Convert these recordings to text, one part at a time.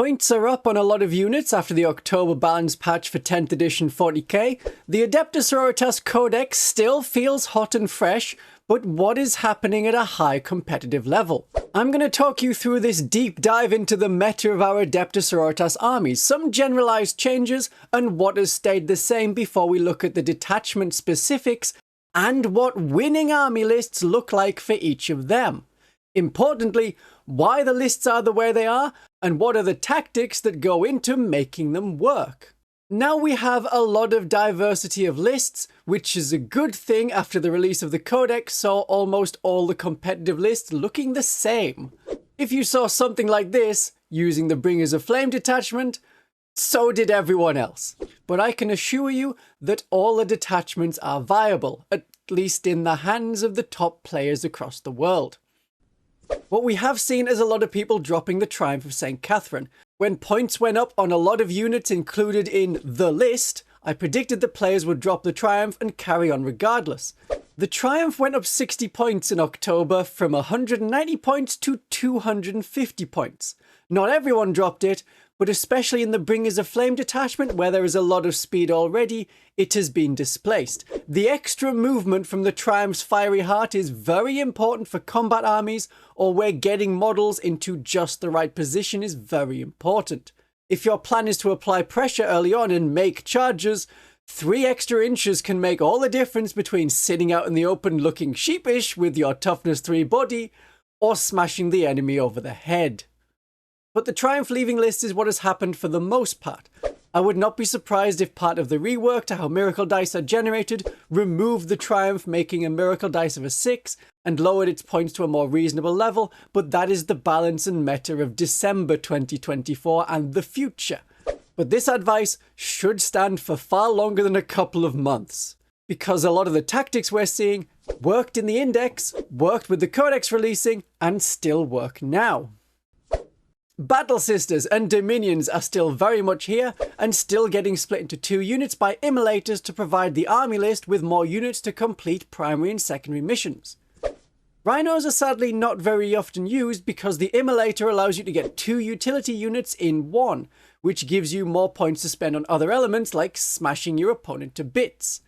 Points are up on a lot of units after the October balance patch for 10th edition 40k. The Adepta Sororitas codex still feels hot and fresh, but what is happening at a high competitive level? I'm going to talk you through this deep dive into the meta of our Adepta Sororitas armies, some generalized changes, and what has stayed the same before we look at the detachment specifics, and what winning army lists look like for each of them. Importantly, why the lists are the way they are, and what are the tactics that go into making them work. Now we have a lot of diversity of lists, which is a good thing after the release of the codex saw almost all the competitive lists looking the same. If you saw something like this, using the Bringers of Flame detachment, so did everyone else. But I can assure you that all the detachments are viable, at least in the hands of the top players across the world. What we have seen is a lot of people dropping the Triumph of St. Catherine. When points went up on a lot of units included in the list, I predicted that players would drop the Triumph and carry on regardless. The Triumph went up 60 points in October from 190 points to 250 points. Not everyone dropped it, but especially in the Bringers of Flame detachment where there is a lot of speed already, it has been displaced. The extra movement from the Triumph's Fiery Heart is very important for combat armies, or where getting models into just the right position is very important. If your plan is to apply pressure early on and make charges, 3 extra inches can make all the difference between sitting out in the open looking sheepish with your toughness 3 body, or smashing the enemy over the head. But the Triumph leaving list is what has happened for the most part. I would not be surprised if part of the rework to how miracle dice are generated removed the Triumph, making a miracle dice of a 6 and lowered its points to a more reasonable level, but that is the balance and meta of December 2024 and the future. But this advice should stand for far longer than a couple of months, because a lot of the tactics we're seeing worked in the index, worked with the codex releasing, and still work now. Battle Sisters and Dominions are still very much here and still getting split into 2 units by Immolators to provide the army list with more units to complete primary and secondary missions. Rhinos are sadly not very often used because the Immolator allows you to get 2 utility units in 1, which gives you more points to spend on other elements like smashing your opponent to bits.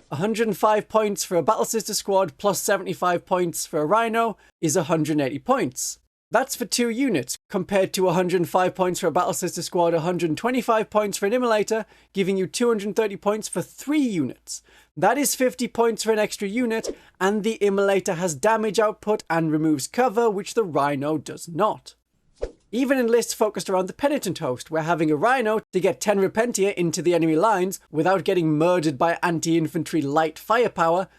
105 points for a Battle Sister squad plus 75 points for a Rhino is 180 points. That's for 2 units, compared to 105 points for a Battle Sister squad, 125 points for an Immolator, giving you 230 points for 3 units. That is 50 points for an extra unit, and the Immolator has damage output and removes cover, which the Rhino does not. Even in lists focused around the Penitent host, where having a Rhino to get 10 Repentia into the enemy lines without getting murdered by anti-infantry light firepower,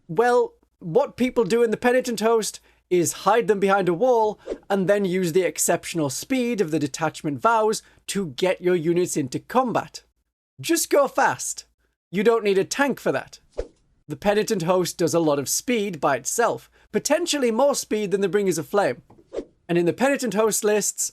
well, what people do in the Penitent host is hide them behind a wall and then use the exceptional speed of the detachment vows to get your units into combat. Just go fast. You don't need a tank for that. The Penitent host does a lot of speed by itself, potentially more speed than the Bringers of Flame. And in the Penitent host lists,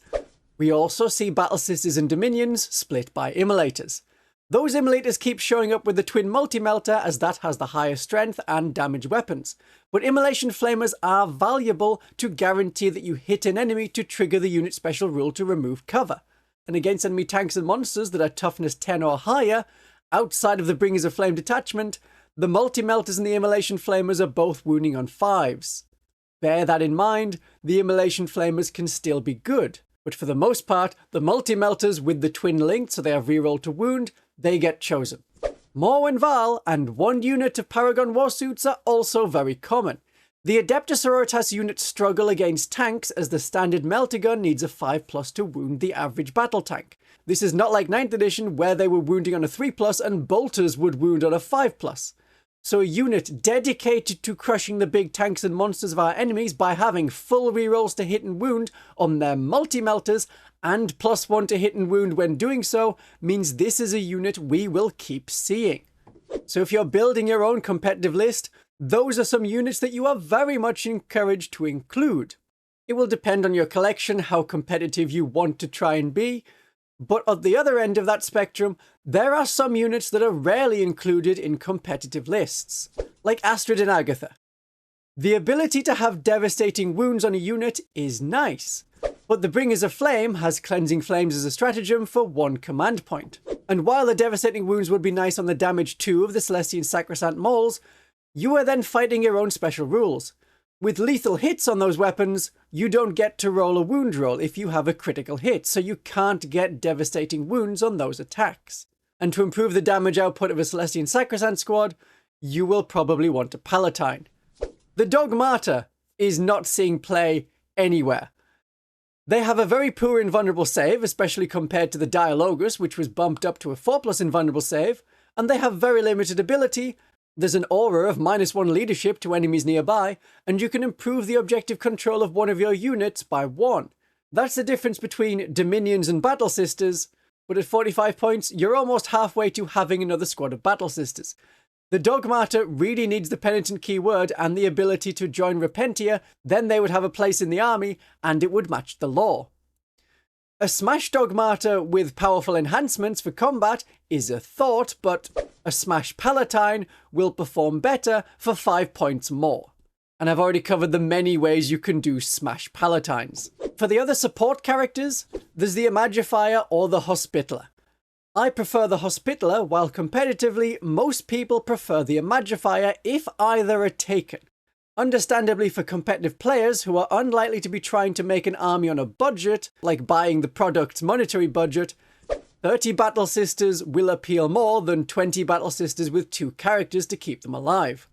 we also see Battle Sisters and Dominions split by Immolators. Those Immolators keep showing up with the Twin Multi-Melter as that has the highest strength and damage weapons, but Immolation Flamers are valuable to guarantee that you hit an enemy to trigger the unit special rule to remove cover. And against enemy tanks and monsters that are toughness 10 or higher, outside of the Bringers of Flame detachment, the Multi-Melters and the Immolation Flamers are both wounding on 5s. Bear that in mind, the Immolation Flamers can still be good, but for the most part, the Multi-Melters with the twin linked so they have reroll to wound, they get chosen. Morwen Val and 1 unit of Paragon Warsuits are also very common. The Adepta Sororitas units struggle against tanks as the standard melter gun needs a 5+ to wound the average battle tank. This is not like 9th edition where they were wounding on a 3+ and bolters would wound on a 5+. So a unit dedicated to crushing the big tanks and monsters of our enemies by having full rerolls to hit and wound on their multi-melters and +1 to hit and wound when doing so means this is a unit we will keep seeing. So if you're building your own competitive list, those are some units that you are very much encouraged to include. It will depend on your collection how competitive you want to try and be, but at the other end of that spectrum, there are some units that are rarely included in competitive lists, like Astrid and Agatha. The ability to have devastating wounds on a unit is nice, But the Bringers of Flame has Cleansing Flames as a stratagem for 1 command point. And while the Devastating Wounds would be nice on the damage 2 of the Celestian Sacrosanct Mauls, you are then fighting your own special rules. With lethal hits on those weapons, you don't get to roll a wound roll if you have a critical hit, so you can't get devastating wounds on those attacks. And to improve the damage output of a Celestian Sacrosanct squad, you will probably want a Palatine. The Dog Martyr is not seeing play anywhere. They have a very poor invulnerable save, especially compared to the Dialogus, which was bumped up to a 4+ invulnerable save, and they have very limited ability. There's an aura of -1 leadership to enemies nearby, and you can improve the objective control of one of your units by 1. That's the difference between Dominions and Battle Sisters, but at 45 points, you're almost halfway to having another squad of Battle Sisters. The Dog Martyr really needs the Penitent keyword and the ability to join Repentia, then they would have a place in the army, and it would match the lore. A Smash Dog Martyr with powerful enhancements for combat is a thought, but a Smash Palatine will perform better for 5 points more. And I've already covered the many ways you can do Smash Palatines. For the other support characters, there's the Imagifier or the Hospitaller. I prefer the Hospitaller, while competitively, most people prefer the Imagifier if either are taken. Understandably, for competitive players who are unlikely to be trying to make an army on a budget, like buying the product's monetary budget, 30 Battle Sisters will appeal more than 20 Battle Sisters with 2 characters to keep them alive.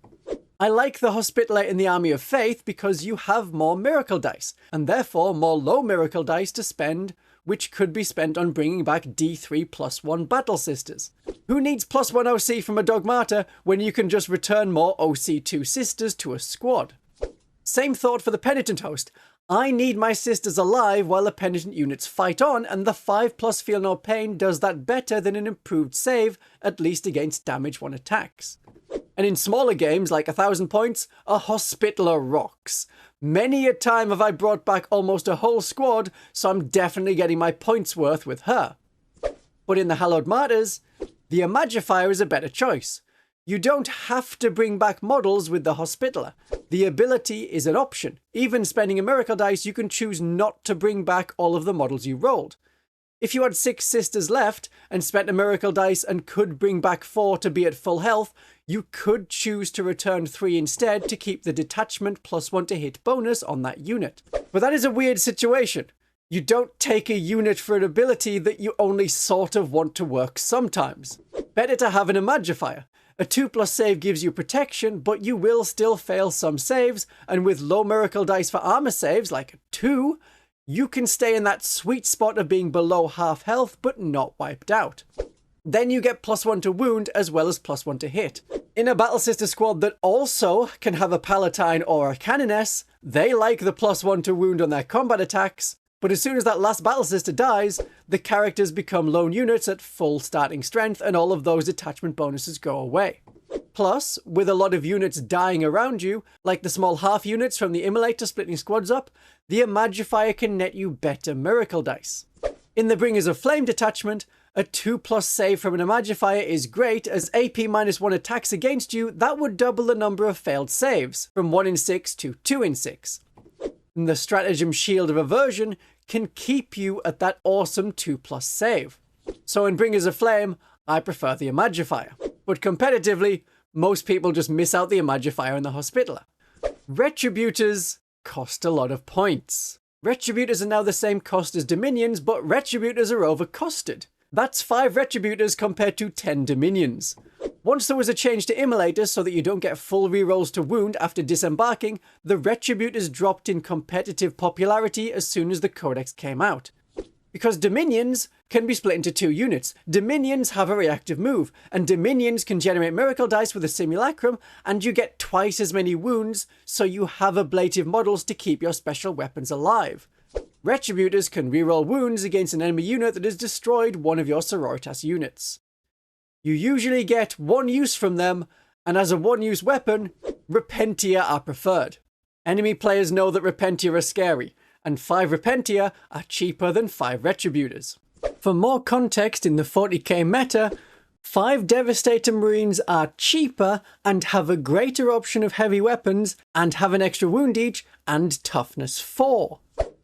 I like the Hospitaller in the Army of Faith because you have more miracle dice, and therefore more low miracle dice to spend, which could be spent on bringing back D3 +1 Battle Sisters. Who needs +1 OC from a Dog Martyr when you can just return more OC2 Sisters to a squad? Same thought for the Penitent host. I need my sisters alive while the Penitent units fight on, and the 5+ Feel No Pain does that better than an improved save, at least against damage 1 attacks. And in smaller games like 1000 points, a Hospitaller rocks. Many a time have I brought back almost a whole squad, so I'm definitely getting my points worth with her. But in the Hallowed Martyrs, the Imagifier is a better choice. You don't have to bring back models with the Hospitaller. The ability is an option. Even spending a miracle dice, you can choose not to bring back all of the models you rolled. If you had 6 sisters left and spent a miracle dice and could bring back 4 to be at full health, you could choose to return 3 instead to keep the detachment +1 to hit bonus on that unit. But that is a weird situation. You don't take a unit for an ability that you only sort of want to work sometimes. Better to have an Imagifier. A 2+ save gives you protection, but you will still fail some saves, and with low miracle dice for armor saves, like a 2, you can stay in that sweet spot of being below half health, but not wiped out. Then you get +1 to wound as well as +1 to hit. In a Battle Sister squad that also can have a Palatine or a Canoness, they like the +1 to wound on their combat attacks, but as soon as that last Battle Sister dies, the characters become lone units at full starting strength and all of those detachment bonuses go away. Plus, with a lot of units dying around you, like the small half units from the Immolator splitting squads up, the Imagifier can net you better miracle dice. In the Bringers of Flame detachment, a 2+ save from an Imagifier is great, as AP -1 attacks against you, that would double the number of failed saves, from 1 in 6 to 2 in 6. And the stratagem Shield of Aversion can keep you at that awesome 2+ save. So in Bringers of Flame, I prefer the Imagifier. But competitively, most people just miss out the Imagifier and the Hospitaller. Retributors cost a lot of points. Retributors are now the same cost as Dominions, but Retributors are overcosted. That's 5 Retributors compared to 10 Dominions. Once there was a change to Immolator so that you don't get full rerolls to wound after disembarking, the Retributors dropped in competitive popularity as soon as the codex came out. Because Dominions can be split into 2 units. Dominions have a reactive move, and Dominions can generate miracle dice with a simulacrum, and you get twice as many wounds, so you have ablative models to keep your special weapons alive. Retributors can reroll wounds against an enemy unit that has destroyed one of your Sororitas units. You usually get 1 use from them, and as a 1-use weapon, Repentia are preferred. Enemy players know that Repentia are scary, and 5 Repentia are cheaper than 5 Retributors. For more context in the 40k meta, 5 Devastator Marines are cheaper and have a greater option of heavy weapons and have an extra wound each and toughness 4.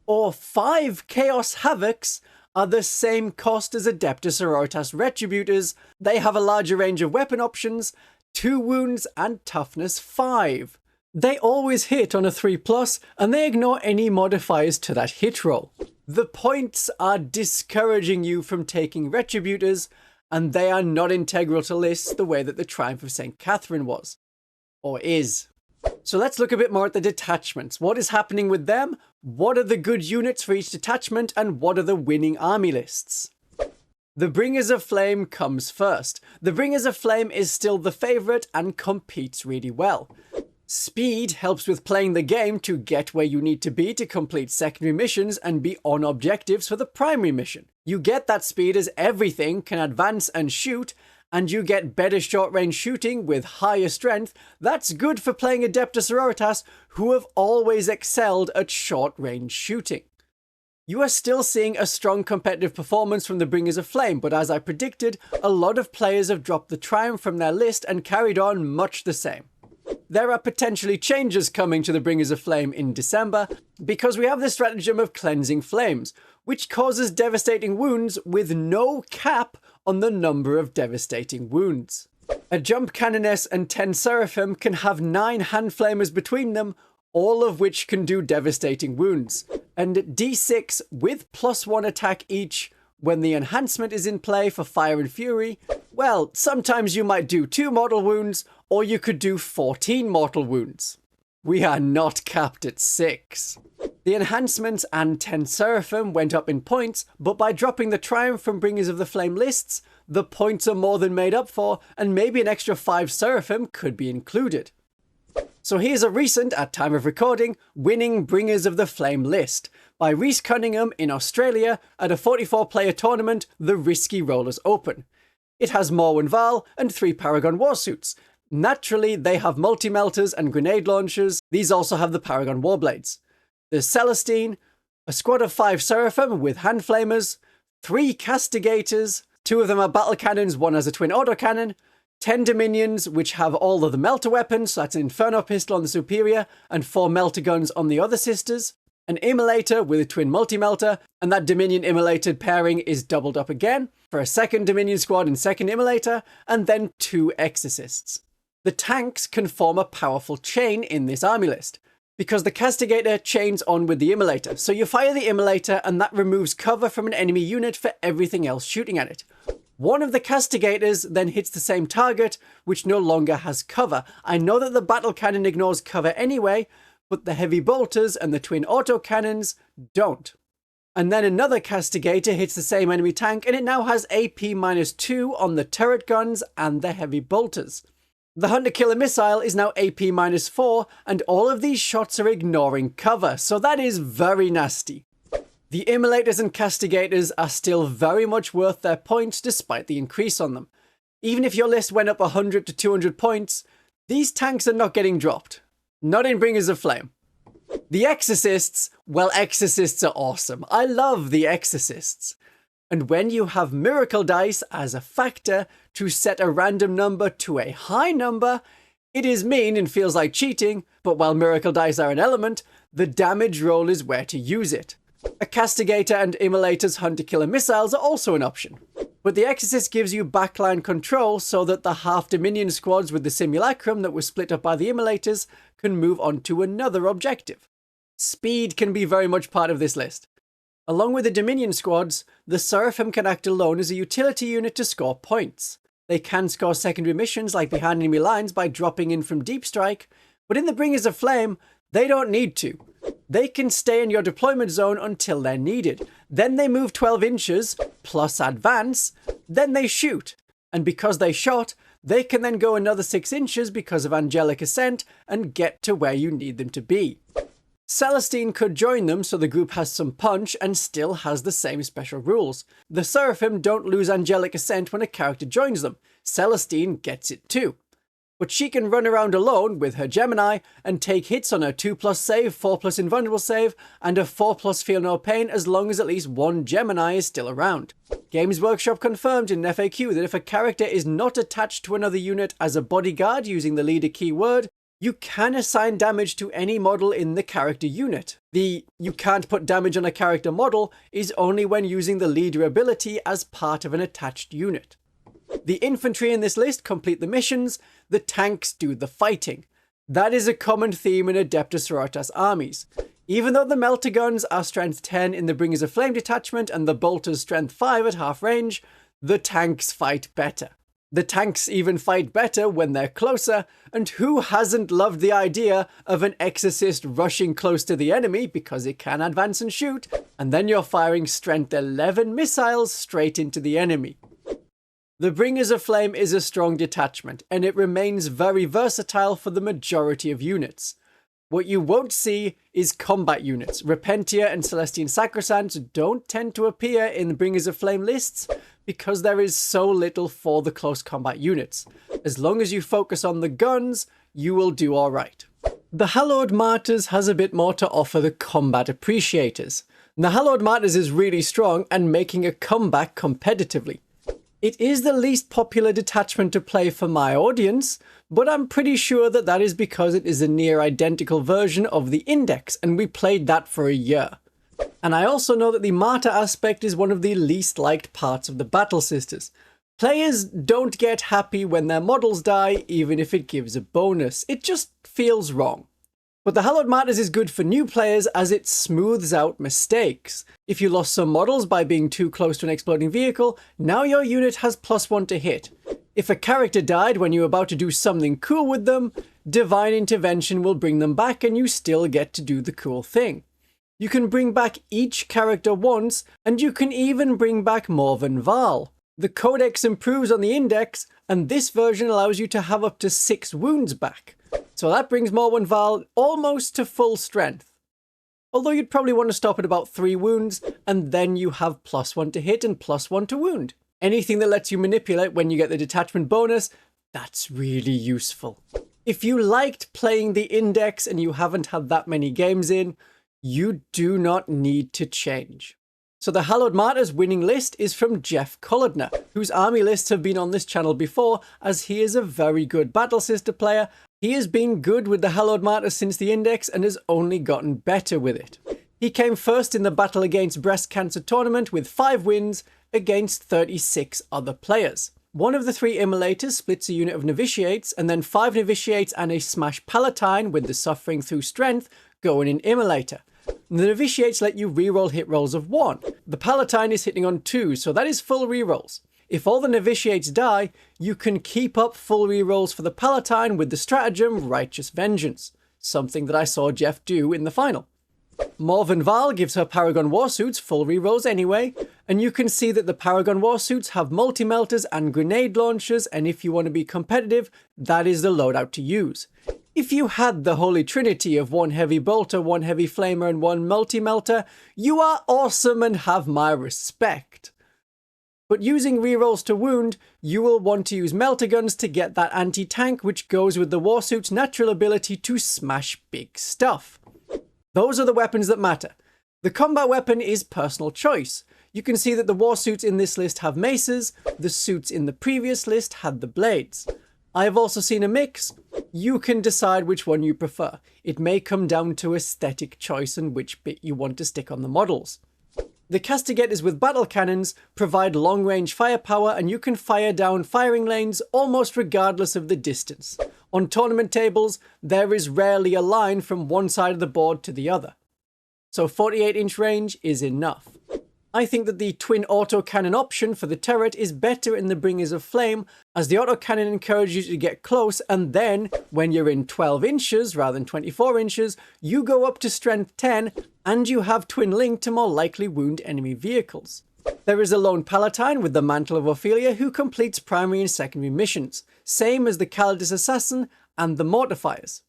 or 5 Chaos Havocs are the same cost as Adepta Sororitas Retributers. They have a larger range of weapon options, 2 wounds and toughness 5. They always hit on a 3+, and they ignore any modifiers to that hit roll. The points are discouraging you from taking Retributers, and they are not integral to lists the way that the Triumph of St. Catherine was. Or is. So let's look a bit more at the detachments. What is happening with them? What are the good units for each detachment? And what are the winning army lists? The Bringers of Flame comes first. The Bringers of Flame is still the favourite and competes really well. Speed helps with playing the game to get where you need to be to complete secondary missions and be on objectives for the primary mission. You get that speed as everything can advance and shoot, and you get better short-range shooting with higher strength. That's good for playing Adepta Sororitas, who have always excelled at short-range shooting. You are still seeing a strong competitive performance from the Bringers of Flame, but as I predicted, a lot of players have dropped the Triumph from their list and carried on much the same. There are potentially changes coming to the Bringers of Flame in December, because we have the stratagem of Cleansing Flames, which causes devastating wounds with no cap on the number of devastating wounds. A Jump Canoness and 10 Seraphim can have 9 Hand Flamers between them, all of which can do devastating wounds. And D6 with +1 attack each when the enhancement is in play for Fire and Fury. Well, sometimes you might do 2 mortal wounds, or you could do 14 mortal wounds. We are not capped at 6. The enhancements and 10 Seraphim went up in points, but by dropping the Triumph from Bringers of the Flame lists, the points are more than made up for, and maybe an extra 5 Seraphim could be included. So here's a recent, at time of recording, winning Bringers of the Flame list by Reese Cunningham in Australia at a 44-player tournament, the Risky Rollers Open. It has Morwen Val and 3 Paragon Warsuits. Naturally, they have multi-melters and grenade launchers. These also have the Paragon Warblades. There's Celestine, a squad of 5 Seraphim with Hand Flamers, 3 Castigators, 2 of them are battle cannons, 1 has a twin autocannon, 10 Dominions, which have all of the melter weapons, so that's an Inferno Pistol on the superior, and 4 melter guns on the other sisters, an Immolator with a twin multi-melter, and that Dominion Immolated pairing is doubled up again for a second Dominion squad and second Immolator, and then 2 Exorcists. The tanks can form a powerful chain in this army list, because the Castigator chains on with the Immolator, so you fire the Immolator and that removes cover from an enemy unit for everything else shooting at it. One of the Castigators then hits the same target, which no longer has cover. I know that the battle cannon ignores cover anyway, but the heavy bolters and the twin autocannons don't. And then another Castigator hits the same enemy tank, and it now has AP -2 on the turret guns and the heavy bolters. The Hunter Killer Missile is now AP -4, and all of these shots are ignoring cover, so that is very nasty. The Immolators and Castigators are still very much worth their points despite the increase on them. Even if your list went up 100 to 200 points, these tanks are not getting dropped. Not in Bringers of Flame. The Exorcists, well, Exorcists are awesome. I love the Exorcists. And when you have Miracle Dice as a factor to set a random number to a high number, it is mean and feels like cheating, but while Miracle Dice are an element, the damage roll is where to use it. A Castigator and Immolator's Hunter Killer Missiles are also an option. But the Exorcist gives you backline control so that the half Dominion squads with the Simulacrum that was split up by the Immolators can move on to another objective. Speed can be very much part of this list. Along with the Dominion squads, the Seraphim can act alone as a utility unit to score points. They can score secondary missions like behind enemy lines by dropping in from Deep Strike, but in the Bringers of Flame, they don't need to. They can stay in your deployment zone until they're needed. Then they move 12 inches, plus advance, then they shoot. And because they shot, they can then go another 6 inches because of Angelic Ascent and get to where you need them to be. Celestine could join them so the group has some punch and still has the same special rules. The Seraphim don't lose Angelic Ascent when a character joins them. Celestine gets it too. But she can run around alone with her Gemini and take hits on her 2+ save, 4+ invulnerable save, and a 4+ feel no pain as long as at least one Gemini is still around. Games Workshop confirmed in an FAQ that if a character is not attached to another unit as a bodyguard using the leader keyword, You can assign damage to any model in the character unit. The "you can't put damage on a character model" is only when using the leader ability as part of an attached unit. The infantry in this list complete the missions, the tanks do the fighting. That is a common theme in Adepta Sororitas armies. Even though the melter guns are strength 10 in the Bringers of Flame detachment and the bolters strength 5 at half range, the tanks fight better. The tanks even fight better when they're closer, and who hasn't loved the idea of an exorcist rushing close to the enemy because it can advance and shoot, and then you're firing strength 11 missiles straight into the enemy. The Bringers of Flame is a strong detachment, and it remains very versatile for the majority of units. What you won't see is combat units. Repentia and Celestine Sacrosanct don't tend to appear in the Bringers of Flame lists because there is so little for the close combat units. As long as you focus on the guns, you will do alright. The Hallowed Martyrs has a bit more to offer the combat appreciators. The Hallowed Martyrs is really strong and making a comeback competitively. It is the least popular detachment to play for my audience, but I'm pretty sure that that is because it is a near identical version of the Index, and we played that for a year. And I also know that the Martyr aspect is one of the least liked parts of the Battle Sisters. Players don't get happy when their models die, even if it gives a bonus. It just feels wrong. But the Hallowed Martyrs is good for new players as it smooths out mistakes. If you lost some models by being too close to an exploding vehicle, now your unit has +1 to hit. If a character died when you were about to do something cool with them, Divine Intervention will bring them back and you still get to do the cool thing. You can bring back each character once, and you can even bring back Morven Val. The codex improves on the Index, and this version allows you to have up to 6 wounds back. So that brings Morven Val almost to full strength. Although you'd probably want to stop at about 3 wounds, and then you have +1 to hit and +1 to wound. Anything that lets you manipulate when you get the detachment bonus, that's really useful. If you liked playing the Index and you haven't had that many games in, you do not need to change. So the Hallowed Martyrs winning list is from Jeff Kolodner, whose army lists have been on this channel before, as he is a very good Battle Sister player. He has been good with the Hallowed Martyrs since the Index and has only gotten better with it. He came first in the Battle Against Breast Cancer tournament with 5 wins against 36 other players. One of the 3 Immolators splits a unit of Novitiates, and then 5 Novitiates and a Smash Palatine with the Suffering Through Strength go in an Immolator. The Novitiates let you reroll hit rolls of 1. The Palatine is hitting on 2, so that is full rerolls. If all the Novitiates die, you can keep up full rerolls for the Palatine with the stratagem Righteous Vengeance, something that I saw Jeff do in the final. Morven Val gives her Paragon Warsuits full rerolls anyway, and you can see that the Paragon Warsuits have multi-melters and grenade launchers, and if you want to be competitive, that is the loadout to use. If you had the Holy Trinity of 1 Heavy Bolter, 1 Heavy Flamer, and 1 Multi-Melter, you are awesome and have my respect. But using rerolls to wound, you will want to use Melter Guns to get that anti-tank, which goes with the Warsuit's natural ability to smash big stuff. Those are the weapons that matter. The combat weapon is personal choice. You can see that the Warsuits in this list have maces, the suits in the previous list had the blades. I have also seen a mix. You can decide which one you prefer. It may come down to aesthetic choice and which bit you want to stick on the models. The Castigators with battle cannons provide long-range firepower, and you can fire down firing lanes almost regardless of the distance. On tournament tables, there is rarely a line from one side of the board to the other. So 48-inch range is enough. I think that the twin autocannon option for the turret is better in the Bringers of Flame, as the autocannon encourages you to get close, and then, when you're in 12 inches rather than 24 inches, you go up to strength 10, and you have twin link to more likely wound enemy vehicles. There is a lone Palatine with the Mantle of Ophelia who completes primary and secondary missions, same as the Calidus Assassin and the Mortifiers.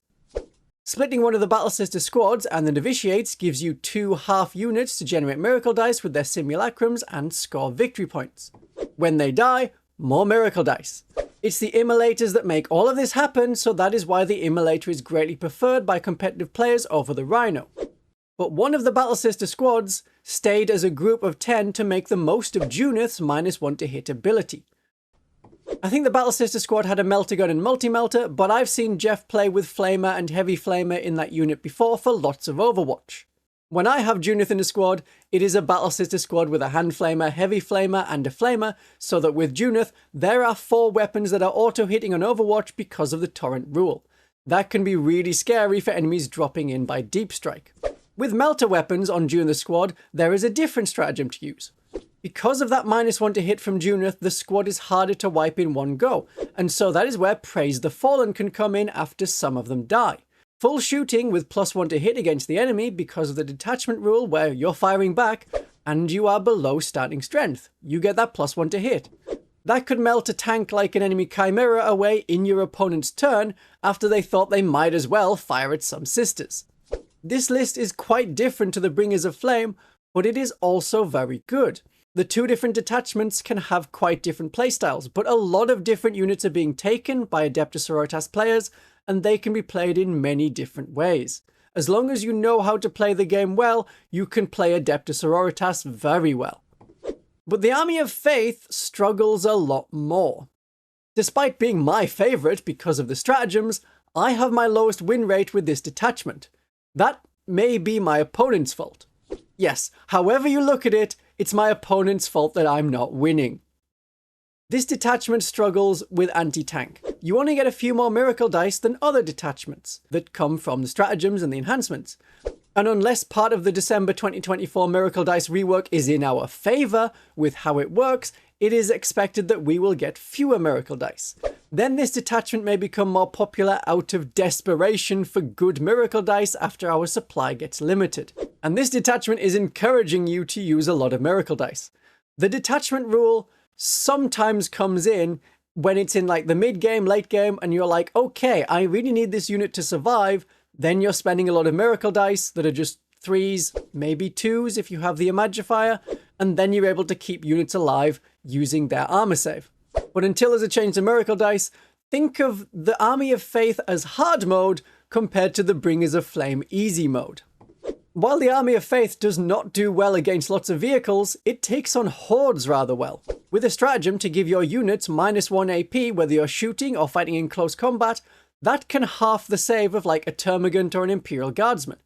Splitting one of the Battle Sister squads and the Novitiates gives you 2 half units to generate miracle dice with their simulacrums and score victory points. When they die, more miracle dice. It's the Immolators that make all of this happen, so that is why the Immolator is greatly preferred by competitive players over the Rhino. But one of the Battle Sister squads stayed as a group of 10 to make the most of Junith's -1 to hit ability. I think the Battle Sister squad had a melter gun and multi-melter, but I've seen Jeff play with Flamer and Heavy Flamer in that unit before for lots of Overwatch. When I have Junith in a squad, it is a Battle Sister squad with a Hand Flamer, Heavy Flamer, and a Flamer, so that with Junith, there are 4 weapons that are auto-hitting on Overwatch because of the Torrent rule. That can be really scary for enemies dropping in by Deep Strike. With Melter weapons on Junith's squad, there is a different stratagem to use. Because of that -1 to hit from Junith, the squad is harder to wipe in one go, and so that is where Praise the Fallen can come in after some of them die. Full shooting with +1 to hit against the enemy because of the detachment rule where you're firing back and you are below starting strength. You get that +1 to hit. That could melt a tank like an enemy Chimera away in your opponent's turn after they thought they might as well fire at some sisters. This list is quite different to the Bringers of Flame, but it is also very good. The 2 different detachments can have quite different playstyles, but a lot of different units are being taken by Adepta Sororitas players, and they can be played in many different ways. As long as you know how to play the game well, you can play Adepta Sororitas very well. But the Army of Faith struggles a lot more. Despite being my favourite because of the stratagems, I have my lowest win rate with this detachment. That may be my opponent's fault. Yes, however you look at it, it's my opponent's fault that I'm not winning. This detachment struggles with anti-tank. You only get a few more miracle dice than other detachments that come from the stratagems and the enhancements. And unless part of the December 2024 miracle dice rework is in our favour with how it works, it is expected that we will get fewer miracle dice. Then this detachment may become more popular out of desperation for good miracle dice after our supply gets limited. And this detachment is encouraging you to use a lot of miracle dice. The detachment rule sometimes comes in when it's in like the mid-game, late game, and you're like, okay, I really need this unit to survive. Then you're spending a lot of miracle dice that are just 3s, maybe 2s if you have the Imagifier, and then you're able to keep units alive using their armor save. But until there's a change to miracle dice, think of the Army of Faith as hard mode compared to the Bringers of Flame easy mode. While the Army of Faith does not do well against lots of vehicles, it takes on hordes rather well. With a stratagem to give your units -1 AP whether you're shooting or fighting in close combat, that can half the save of like a Termagant or an Imperial Guardsman.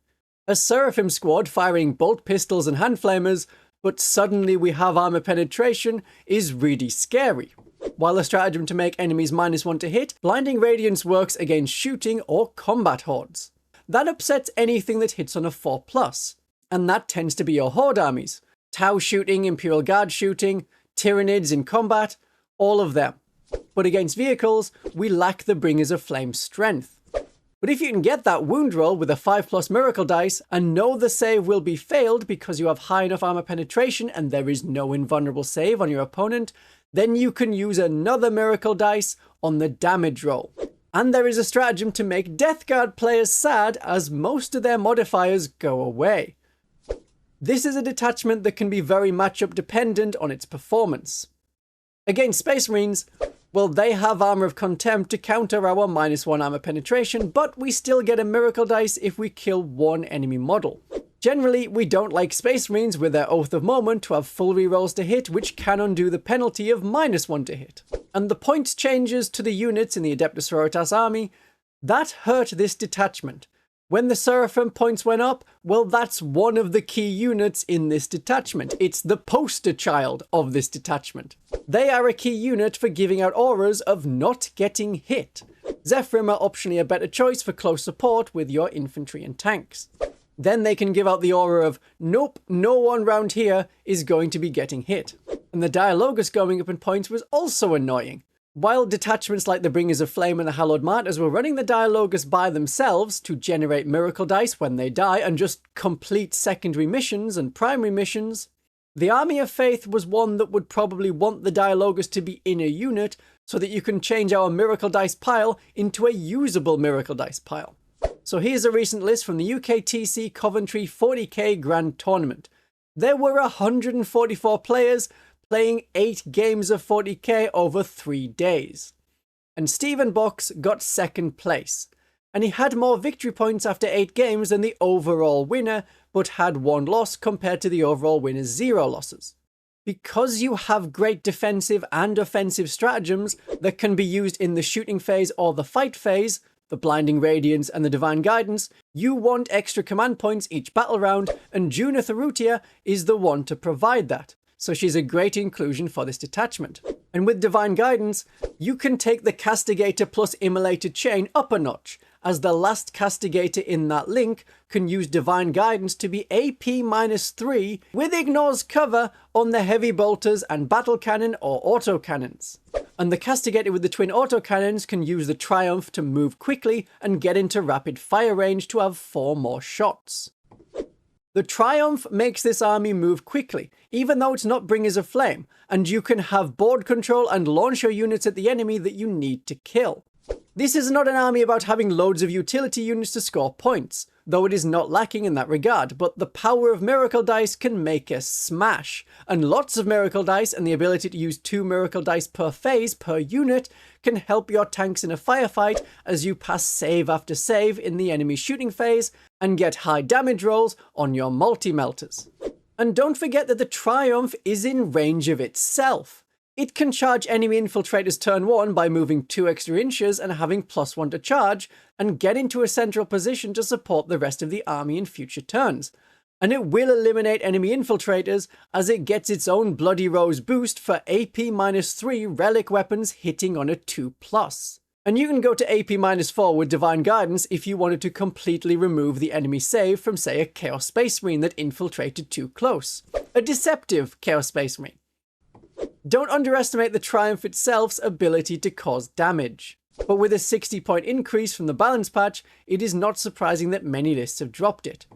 A Seraphim squad firing bolt pistols and hand flamers, but suddenly we have armor penetration, is really scary. While a stratagem to make enemies -1 to hit, Blinding Radiance works against shooting or combat hordes. That upsets anything that hits on a 4+, and that tends to be your horde armies. Tau shooting, Imperial Guard shooting, Tyranids in combat, all of them. But against vehicles, we lack the Bringers of Flame strength. But if you can get that wound roll with a 5+ miracle dice and know the save will be failed because you have high enough armor penetration and there is no invulnerable save on your opponent, then you can use another miracle dice on the damage roll. And there is a stratagem to make Death Guard players sad as most of their modifiers go away. This is a detachment that can be very matchup dependent on its performance. Against Space Marines, well, they have Armor of Contempt to counter our -1 armor penetration, but we still get a miracle dice if we kill one enemy model. Generally, we don't like Space Marines with their Oath of Moment to have full rerolls to hit, which can undo the penalty of -1 to hit. And the points changes to the units in the Adepta Sororitas army, that hurt this detachment. When the Seraphim points went up, well, that's one of the key units in this detachment. It's the poster child of this detachment. They are a key unit for giving out auras of not getting hit. Zephyrim are optionally a better choice for close support with your infantry and tanks. Then they can give out the aura of, nope, no one round here is going to be getting hit. And the Dialogus going up in points was also annoying. While detachments like the Bringers of Flame and the Hallowed Martyrs were running the Dialogus by themselves to generate miracle dice when they die and just complete secondary missions and primary missions, the Army of Faith was one that would probably want the Dialogus to be in a unit so that you can change our miracle dice pile into a usable miracle dice pile. So here's a recent list from the UKTC Coventry 40k Grand Tournament. There were 144 players playing 8 games of 40k over 3 days. And Stephen Box got 2nd place. And he had more victory points after 8 games than the overall winner, but had 1 loss compared to the overall winner's 0 losses. Because you have great defensive and offensive stratagems that can be used in the shooting phase or the fight phase, the Blinding Radiance and the Divine Guidance, you want extra command points each battle round, and Junith Arutia is the one to provide that. So she's a great inclusion for this detachment. And with Divine Guidance, you can take the Castigator plus Immolator chain up a notch, as the last Castigator in that link can use Divine Guidance to be AP-3 with Ignore's cover on the Heavy Bolters and Battle Cannon or Autocannons. And the Castigator with the twin autocannons can use the Triumph to move quickly and get into rapid fire range to have 4 more shots. The Triumph makes this army move quickly, even though it's not Bringers of Flame, and you can have board control and launch your units at the enemy that you need to kill. This is not an army about having loads of utility units to score points, though it is not lacking in that regard, but the power of Miracle Dice can make a smash, and lots of Miracle Dice and the ability to use 2 Miracle Dice per phase per unit can help your tanks in a firefight as you pass save after save in the enemy shooting phase and get high damage rolls on your multi-melters. And don't forget that the Triumph is in range of itself. It can charge enemy infiltrators turn 1 by moving 2 extra inches and having +1 to charge, and get into a central position to support the rest of the army in future turns. And it will eliminate enemy infiltrators as it gets its own Bloody Rose boost for AP-3 relic weapons hitting on a 2+. And you can go to AP-4 with Divine Guidance if you wanted to completely remove the enemy save from, say, a Chaos Space Marine that infiltrated too close. A deceptive Chaos Space Marine. Don't underestimate the Triumph itself's ability to cause damage. But with a 60-point increase from the balance patch, it is not surprising that many lists have dropped it.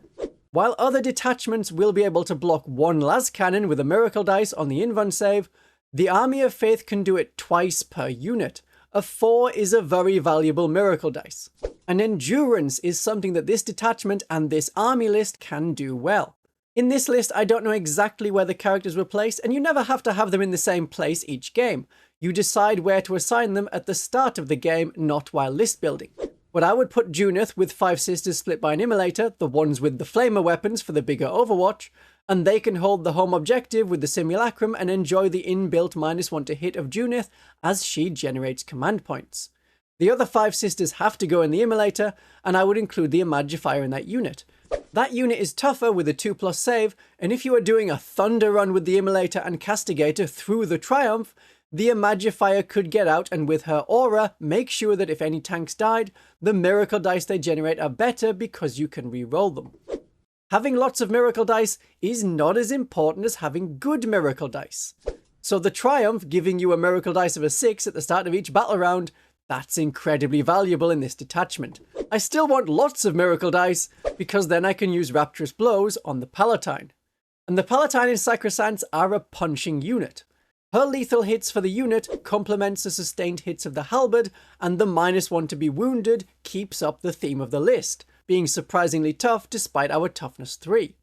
While other detachments will be able to block 1 las cannon with a Miracle Dice on the Invuln save, the Army of Faith can do it twice per unit. A 4 is a very valuable Miracle Dice. And Endurance is something that this detachment and this army list can do well. In this list, I don't know exactly where the characters were placed, and you never have to have them in the same place each game. You decide where to assign them at the start of the game, not while list building. But I would put Junith with 5 sisters split by an Immolator, the ones with the Flamer weapons for the bigger Overwatch, and they can hold the home objective with the Simulacrum and enjoy the inbuilt -1 to hit of Junith as she generates command points. The other 5 sisters have to go in the Immolator, and I would include the Imagifier in that unit. That unit is tougher with a 2+ save, and if you are doing a Thunder Run with the Immolator and Castigator through the Triumph, the Imagifier could get out and with her aura make sure that if any tanks died, the Miracle Dice they generate are better because you can re-roll them. Having lots of Miracle Dice is not as important as having good Miracle Dice. So the Triumph giving you a Miracle Dice of a 6 at the start of each battle round, that's incredibly valuable in this detachment. I still want lots of Miracle Dice, because then I can use Rapturous Blows on the Palatine. And the Palatine and Sacrosanct are a punching unit. Her lethal hits for the unit complements the sustained hits of the Halberd, and the -1 to be wounded keeps up the theme of the list, being surprisingly tough despite our toughness 3.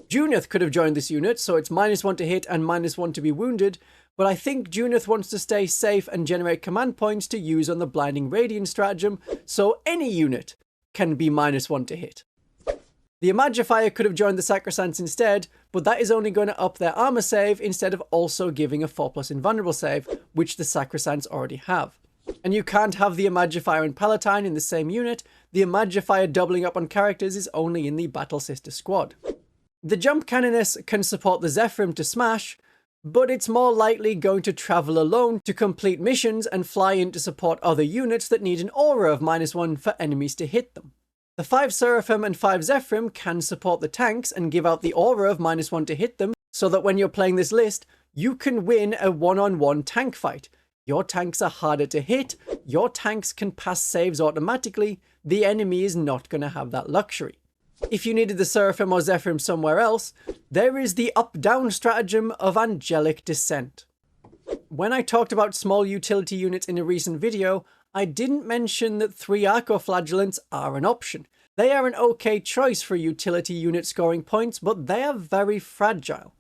Junith could have joined this unit, so it's -1 to hit and -1 to be wounded, but I think Junith wants to stay safe and generate command points to use on the Blinding Radiance stratagem, so any unit can be -1 to hit. The Imagifier could have joined the Sacrosancts instead, but that is only going to up their armor save instead of also giving a 4+ invulnerable save, which the Sacrosancts already have. And you can't have the Imagifier and Palatine in the same unit. The Imagifier doubling up on characters is only in the Battle Sister squad. The Jump Cannoness can support the Zephyrim to smash, but it's more likely going to travel alone to complete missions and fly in to support other units that need an aura of -1 for enemies to hit them. The 5 Seraphim and 5 Zephyrim can support the tanks and give out the aura of -1 to hit them, so that when you're playing this list, you can win a one-on-one tank fight. Your tanks are harder to hit, your tanks can pass saves automatically, the enemy is not going to have that luxury. If you needed the Seraphim or Zephyrim somewhere else, there is the up-down stratagem of Angelic Descent. When I talked about small utility units in a recent video, I didn't mention that 3 Arcoflagellants are an option. They are an okay choice for utility unit scoring points, but they are very fragile.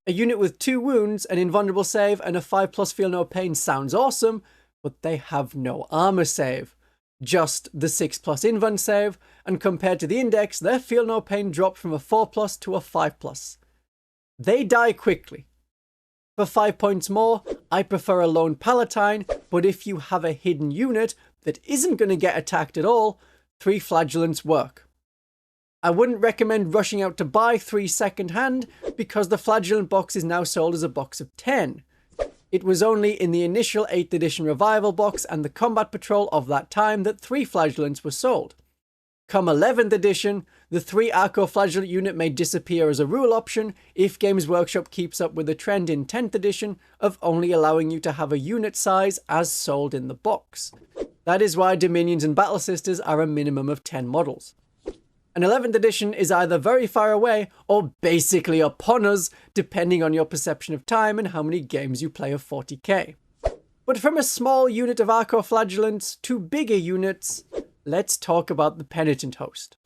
A unit with 2 wounds, an invulnerable save, and a 5+ feel no pain sounds awesome, but they have no armor save. Just the 6+ invuln save, and compared to the index, their feel no pain dropped from a 4+ to a 5+. They die quickly. For 5 points more, I prefer a lone palatine, but if you have a hidden unit that isn't going to get attacked at all, 3 flagellants work. I wouldn't recommend rushing out to buy 3 second-hand, because the flagellant box is now sold as a box of 10. It was only in the initial 8th edition revival box and the combat patrol of that time that 3 flagellants were sold. Come 11th edition, the 3 Arco Flagellant unit may disappear as a rule option if Games Workshop keeps up with the trend in 10th edition of only allowing you to have a unit size as sold in the box. That is why Dominions and Battle Sisters are a minimum of 10 models. An 11th edition is either very far away or basically upon us, depending on your perception of time and how many games you play of 40k. But from a small unit of Arco Flagellants to bigger units, let's talk about the Penitent host.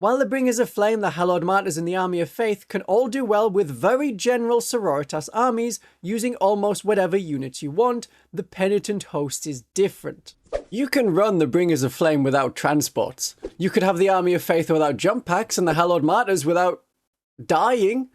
While the Bringers of Flame, the Hallowed Martyrs and the Army of Faith can all do well with very general Sororitas armies using almost whatever units you want, the Penitent host is different. You can run the Bringers of Flame without transports. You could have the Army of Faith without jump packs and the Hallowed Martyrs without dying.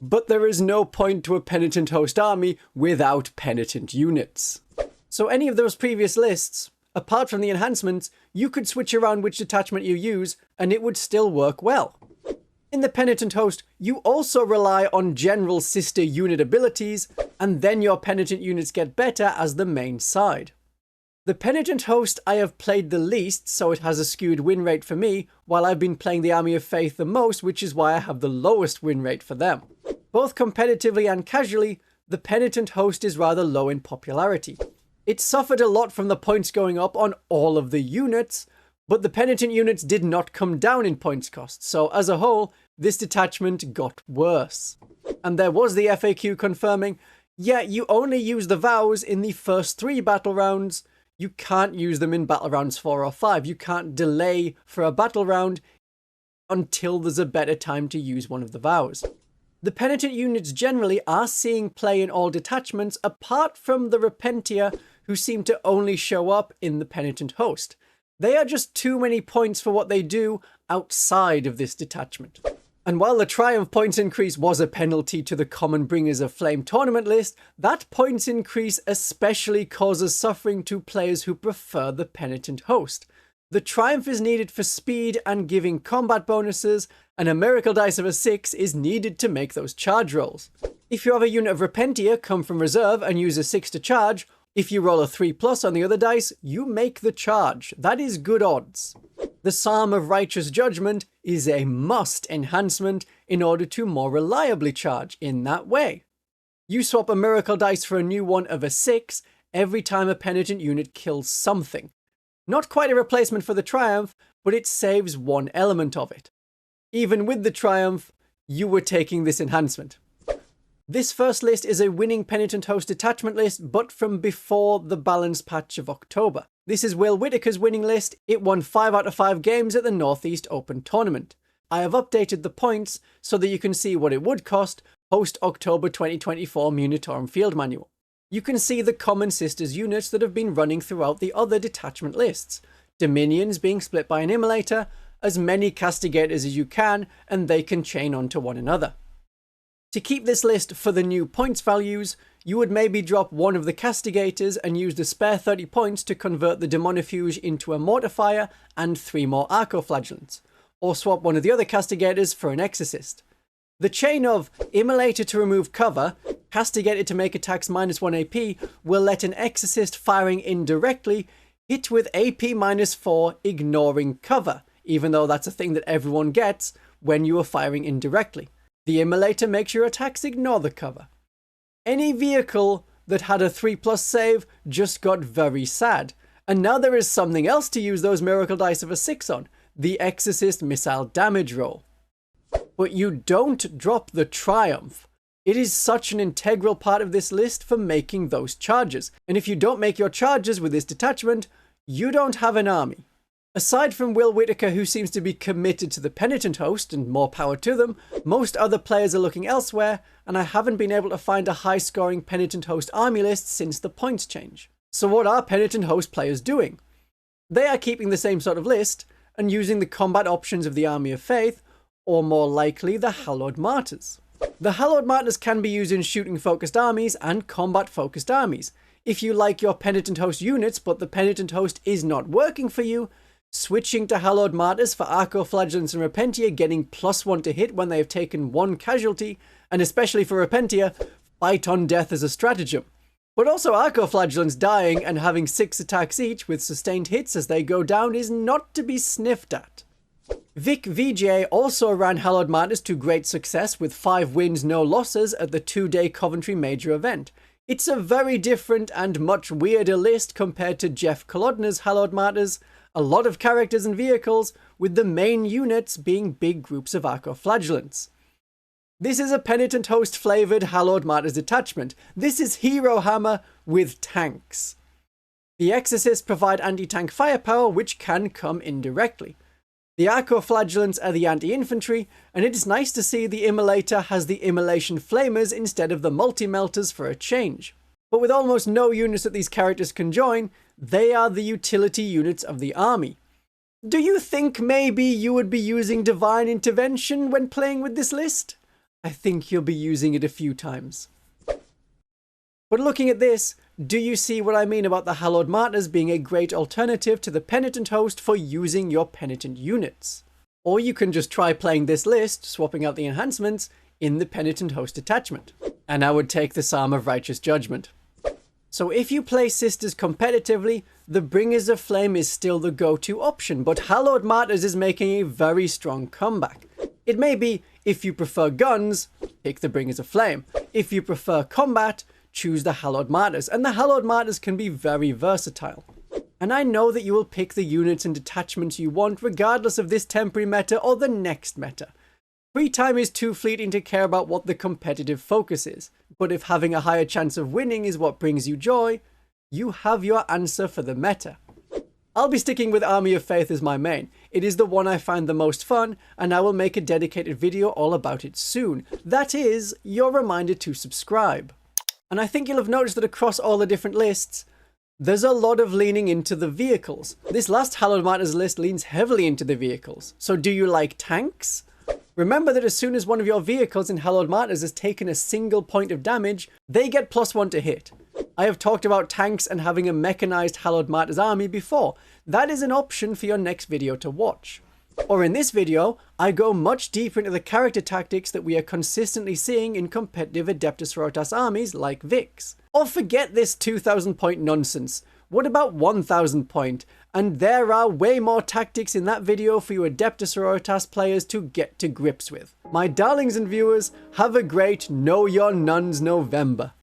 But there is no point to a Penitent host army without Penitent units. So any of those previous lists, apart from the enhancements, you could switch around which detachment you use and it would still work well. In the Penitent host, you also rely on general sister unit abilities, and then your Penitent units get better as the main side. The Penitent host I have played the least, so it has a skewed win rate for me, while I've been playing the Army of Faith the most, which is why I have the lowest win rate for them. Both competitively and casually, the Penitent host is rather low in popularity. It suffered a lot from the points going up on all of the units, but the Penitent units did not come down in points cost, so as a whole, this detachment got worse. And there was the FAQ confirming, yeah, you only use the vows in the first 3 battle rounds. You can't use them in battle rounds 4 or 5. You can't delay for a battle round until there's a better time to use one of the vows. The Penitent units generally are seeing play in all detachments apart from the Repentier, who seem to only show up in the Penitent host. They are just too many points for what they do outside of this detachment. And while the Triumph points increase was a penalty to the common Bringers of Flame tournament list, that points increase especially causes suffering to players who prefer the Penitent host. The Triumph is needed for speed and giving combat bonuses, and a Miracle Dice of a 6 is needed to make those charge rolls. If you have a unit of Repentier come from reserve and use a 6 to charge, if you roll a 3+ on the other dice, you make the charge. That is good odds. The Psalm of Righteous Judgment is a must enhancement in order to more reliably charge in that way. You swap a Miracle Dice for a new one of a 6 every time a Penitent unit kills something. Not quite a replacement for the Triumph, but it saves one element of it. Even with the Triumph, you were taking this enhancement. This first list is a winning Penitent host detachment list, but from before the balance patch of October. This is Will Whitaker's winning list. It won 5 out of 5 games at the Northeast Open Tournament. I have updated the points so that you can see what it would cost post October 2024 Munitorum Field Manual. You can see the common sisters units that have been running throughout the other detachment lists. Dominions being split by an Immolator, as many Castigators as you can, and they can chain onto one another. To keep this list for the new points values, you would maybe drop one of the Castigators and use the spare 30 points to convert the Demonifuge into a Mortifier and 3 more Arco Flagellants, or swap one of the other Castigators for an Exorcist. The chain of Immolator to remove cover, Castigator to make attacks -1 AP will let an Exorcist firing indirectly hit with AP -4 ignoring cover, even though that's a thing that everyone gets when you are firing indirectly. The Immolator makes your attacks ignore the cover. Any vehicle that had a 3+ save just got very sad, and now there is something else to use those Miracle Dice of a 6 on, the Exorcist missile damage roll. But you don't drop the Triumph. It is such an integral part of this list for making those charges, and if you don't make your charges with this detachment, you don't have an army. Aside from Will Whitaker, who seems to be committed to the Penitent host, and more power to them, most other players are looking elsewhere, and I haven't been able to find a high-scoring Penitent host army list since the points change. So what are Penitent host players doing? They are keeping the same sort of list, and using the combat options of the Army of Faith, or more likely the Hallowed Martyrs. The Hallowed Martyrs can be used in shooting-focused armies and combat-focused armies. If you like your Penitent host units, but the Penitent host is not working for you, switching to Hallowed Martyrs for Arco-Flagellants and Repentia getting +1 to hit when they have taken 1 casualty, and especially for Repentia, fight on death as a stratagem. But also Arco-Flagellants dying and having 6 attacks each with sustained hits as they go down is not to be sniffed at. Vic VJ also ran Hallowed Martyrs to great success with 5 wins, no losses at the 2-day Coventry Major event. It's a very different and much weirder list compared to Jeff Kolodner's Hallowed Martyrs, a lot of characters and vehicles, with the main units being big groups of Arco-Flagellants. This is a Penitent host flavoured Hallowed Martyrs detachment. This is Hero Hammer with tanks. The Exorcists provide anti-tank firepower, which can come indirectly. The Arco-Flagellants are the anti-infantry, and it is nice to see the Immolator has the Immolation Flamers instead of the Multi-Melters for a change. But with almost no units that these characters can join, they are the utility units of the army. Do you think maybe you would be using Divine Intervention when playing with this list? I think you'll be using it a few times. But looking at this, do you see what I mean about the Hallowed Martyrs being a great alternative to the Penitent host for using your Penitent units? Or you can just try playing this list, swapping out the enhancements, in the Penitent host attachment. And I would take the Psalm of Righteous Judgment. So if you play Sisters competitively, the Bringers of Flame is still the go-to option, but Hallowed Martyrs is making a very strong comeback. It may be, if you prefer guns, pick the Bringers of Flame. If you prefer combat, choose the Hallowed Martyrs, and the Hallowed Martyrs can be very versatile. And I know that you will pick the units and detachments you want regardless of this temporary meta or the next meta. Free time is too fleeting to care about what the competitive focus is, but if having a higher chance of winning is what brings you joy, you have your answer for the meta. I'll be sticking with Army of Faith as my main. It is the one I find the most fun, and I will make a dedicated video all about it soon. That is, your reminder to subscribe. And I think you'll have noticed that across all the different lists, there's a lot of leaning into the vehicles. This last Hallowed Martyrs list leans heavily into the vehicles. So do you like tanks? Remember that as soon as one of your vehicles in Hallowed Martyrs has taken a single point of damage, they get +1 to hit. I have talked about tanks and having a mechanized Hallowed Martyrs army before. That is an option for your next video to watch. Or in this video, I go much deeper into the character tactics that we are consistently seeing in competitive Adepta Sororitas armies like Vic's. Or forget this 2000 point nonsense. What about 1000 point? And there are way more tactics in that video for you Adepta Sororitas players to get to grips with. My darlings and viewers, have a great Know Your Nuns November.